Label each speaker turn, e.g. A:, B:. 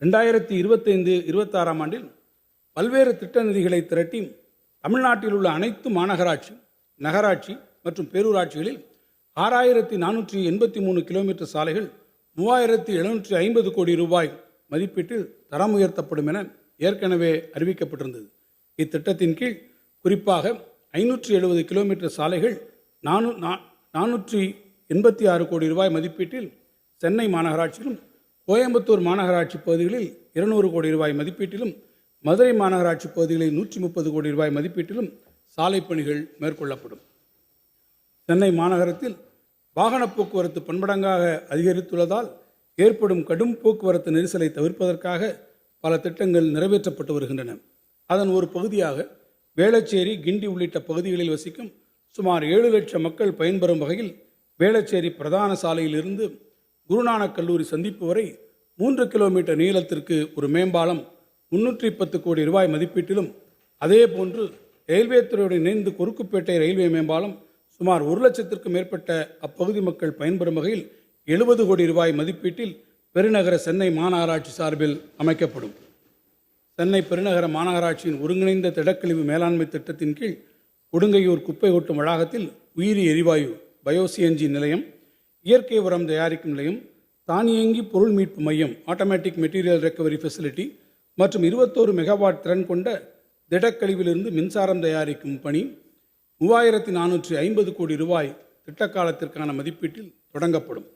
A: 2025-26 ஆண்டில் பல்வேறு திட்ட நிதிகளை திரட்டி தமிழ்நாட்டில் உள்ள அனைத்து மாநகராட்சி, நகராட்சி மற்றும் பேரூராட்சிகளில் 6483 கிலோமீட்டர் சாலைகள் 3750 கோடி ரூபாய் மதிப்பீட்டில் தரம் உயர்த்தப்படும் என ஏற்கனவே அறிவிக்கப்பட்டிருந்தது. இத்திட்டத்தின் கீழ் குறிப்பாக 570 கிலோமீட்டர் சாலைகள் 486 கோடி ரூபாய் மதிப்பீட்டில் சென்னை மாநகராட்சியிலும், கோயம்புத்தூர் மாநகராட்சி பகுதிகளில் 200 கோடி ரூபாய் மதிப்பீட்டிலும், மதுரை மாநகராட்சி பகுதிகளில் 130 கோடி ரூபாய் மதிப்பீட்டிலும் சாலை பணிகள் மேற்கொள்ளப்படும். சென்னை மாநகரத்தில் வாகன போக்குவரத்து பன்மடங்காக அதிகரித்துள்ளதால் ஏற்படும் கடும் போக்குவரத்து நெரிசலை தவிர்ப்பதற்காக பல திட்டங்கள் நிறைவேற்றப்பட்டு வருகின்றன. அதன் ஒரு பகுதியாக வேளச்சேரி, கிண்டி உள்ளிட்ட பகுதிகளில் வசிக்கும் சுமார் 7 லட்சம் மக்கள் பயன்பெறும் வகையில் வேளச்சேரி பிரதான சாலையிலிருந்து குருநானக் கல்லூரி சந்திப்பு வரை 3 கிலோமீட்டர் நீளத்திற்கு ஒரு மேம்பாலம் 310 கோடி ரூபாய் மதிப்பீட்டிலும், அதேபோன்று ரயில்வே துறையுடன் இணைந்து கொருக்குப்பேட்டை ரயில்வே மேம்பாலம் சுமார் 1 லட்சத்திற்கும் மேற்பட்ட அப்பகுதி மக்கள் பயன்பெறும் வகையில் 70 கோடி ரூபாய் மதிப்பீட்டில் பெருநகர சென்னை மாநகராட்சி சார்பில் அமைக்கப்படும். சென்னை பெருநகர மாநகராட்சியின் ஒருங்கிணைந்த திடக்கழிவு மேலாண்மை திட்டத்தின் கீழ் கொடுங்கையூர் குப்பை கொட்டும் வளாகத்தில் உயிரி எரிவாயு பயோசிஎன்ஜி நிலையம், இயற்கை உரம் தயாரிக்கும் நிலையம், தானியங்கி பொருள் மீட்பு மையம் ஆட்டோமேட்டிக் மெட்டீரியல் ரெக்கவரி ஃபெசிலிட்டி மற்றும் 21 மெகாவாட் திறன் கொண்ட திடக்கழிவிலிருந்து மின்சாரம் தயாரிக்கும் பணி 3450 கோடி ரூபாய் திட்ட காலத்திற்கான மதிப்பீட்டில் தொடங்கப்படும்.